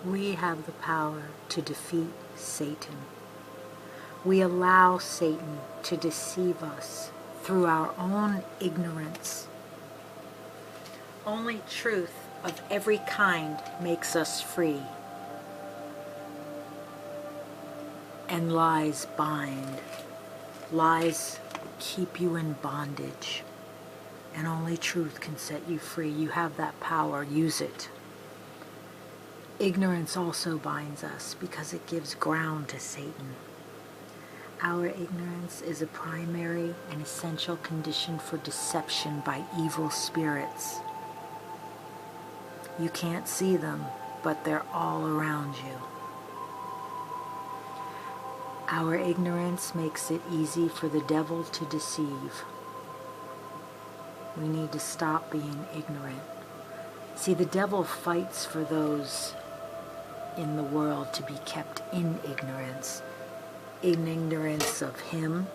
We have the power to defeat Satan. We allow Satan to deceive us through our own ignorance. Only truth of every kind makes us free, and lies bind. Lies keep you in bondage, and only truth can set you free. You have that power, use it. Ignorance also binds us because it gives ground to Satan. Our ignorance is a primary and essential condition for deception by evil spirits. You can't see them, but they're all around you. Our ignorance makes it easy for the devil to deceive. We need to stop being ignorant. See, the devil fights for those in the world to be kept in ignorance. In ignorance of him,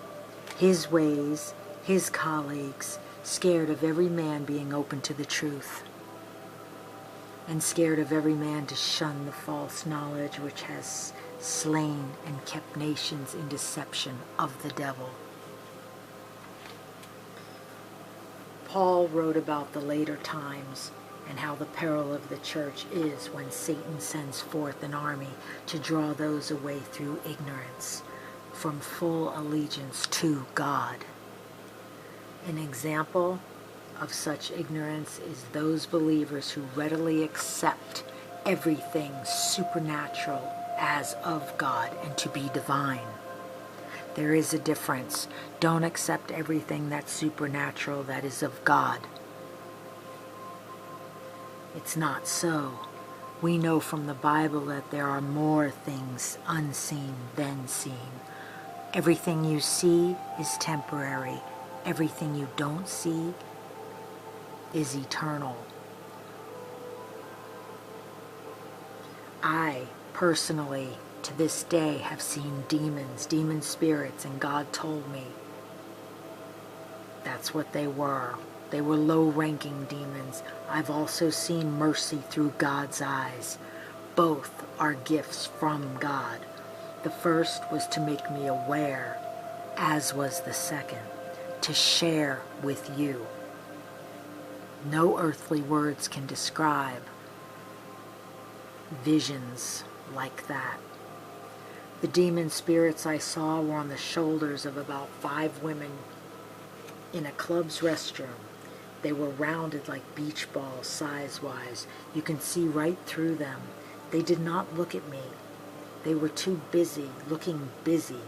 his ways, his colleagues, scared of every man being open to the truth, and scared of every man to shun the false knowledge which has slain and kept nations in deception of the devil. Paul wrote about the later times and how the peril of the church is when Satan sends forth an army to draw those away through ignorance from full allegiance to God. An example of such ignorance is those believers who readily accept everything supernatural as of God and to be divine. There is a difference. Don't accept everything that's supernatural that is of God. It's not so. We know from the Bible that there are more things unseen than seen. Everything you see is temporary. Everything you don't see is eternal. I personally, to this day, have seen demons, demon spirits, and God told me that's what they were. They were low-ranking demons. I've also seen mercy through God's eyes. Both are gifts from God. The first was to make me aware, as was the second, to share with you. No earthly words can describe visions like that. The demon spirits I saw were on the shoulders of about 5 women in a club's restroom. They were rounded like beach balls size-wise. You can see right through them. They did not look at me. They were too busy, looking busy,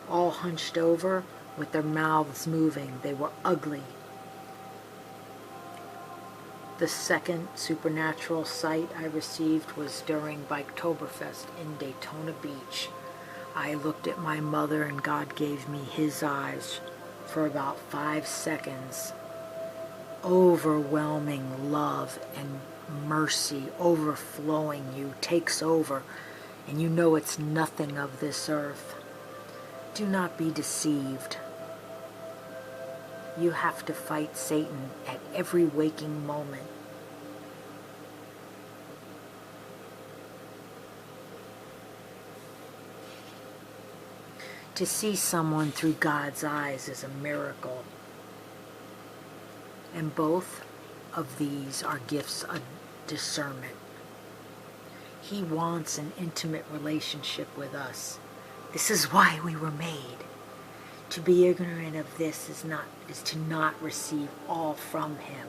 all hunched over with their mouths moving. They were ugly. The second supernatural sight I received was during Biketoberfest in Daytona Beach. I looked at my mother and God gave me his eyes for about 5 seconds. Overwhelming love and mercy overflowing you takes over, and you know it's nothing of this earth. Do not be deceived. You have to fight Satan at every waking moment. To see someone through God's eyes is a miracle. And both of these are gifts of discernment. He wants an intimate relationship with us. This is why we were made. To be ignorant of this is to not receive all from him.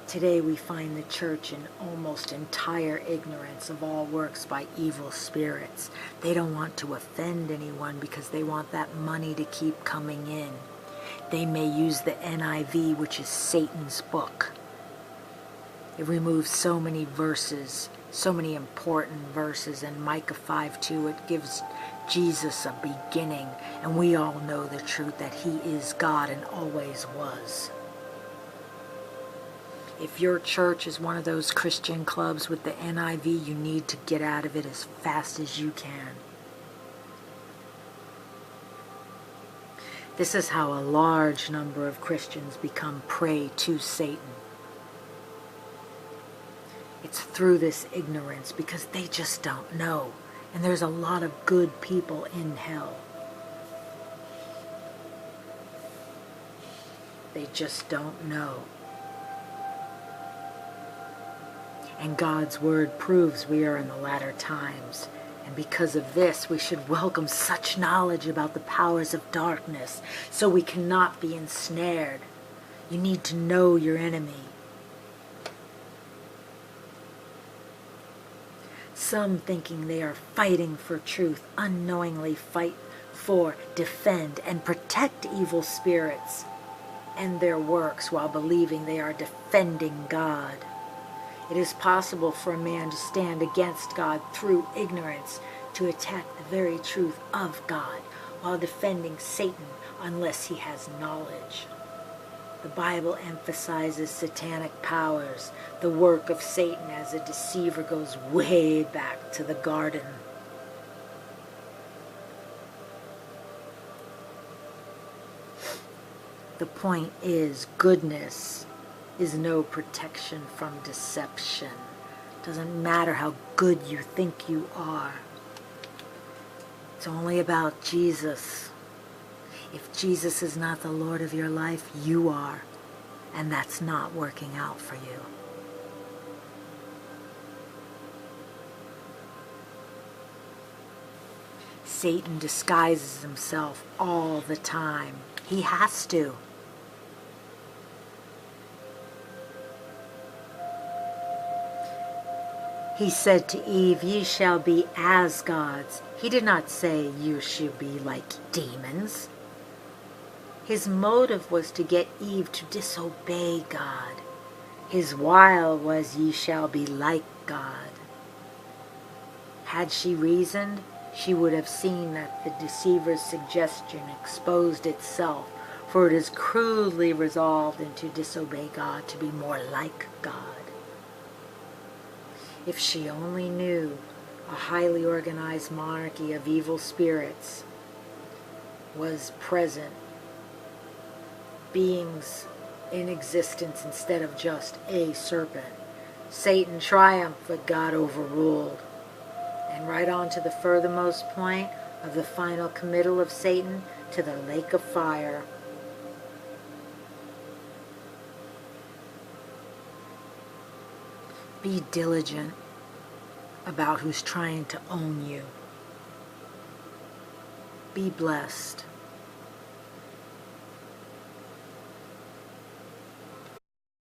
Today we find the church in almost entire ignorance of all works by evil spirits. They don't want to offend anyone because they want that money to keep coming in. They may use the NIV, which is Satan's book. It removes so many verses, so many important verses. In Micah 5:2, it gives Jesus a beginning, and we all know the truth that he is God and always was. If your church is one of those Christian clubs with the NIV, you need to get out of it as fast as you can. This is how a large number of Christians become prey to Satan. through this ignorance because they just don't know. And there's a lot of good people in hell. They just don't know. And God's word proves we are in the latter times. And because of this, we should welcome such knowledge about the powers of darkness so we cannot be ensnared. You need to know your enemy. Some, thinking they are fighting for truth, unknowingly fight for, defend, and protect evil spirits and their works while believing they are defending God. It is possible for a man to stand against God through ignorance, to attack the very truth of God while defending Satan unless he has knowledge. The Bible emphasizes satanic powers. The work of Satan as a deceiver goes way back to the garden. The point is, goodness is no protection from deception. Doesn't matter how good you think you are. It's only about Jesus. If Jesus is not the Lord of your life, you are. And that's not working out for you. Satan disguises himself all the time. He has to. He said to Eve, "Ye shall be as gods." He did not say you should be like demons. His motive was to get Eve to disobey God. His wile was, "Ye shall be like God." Had she reasoned, she would have seen that the deceiver's suggestion exposed itself, for it is crudely resolved into disobey God to be more like God. If she only knew a highly organized monarchy of evil spirits was present, beings in existence instead of just a serpent. Satan triumphed, but God overruled. And right on to the furthermost point of the final committal of Satan, to the lake of fire. Be diligent about who's trying to own you. Be blessed.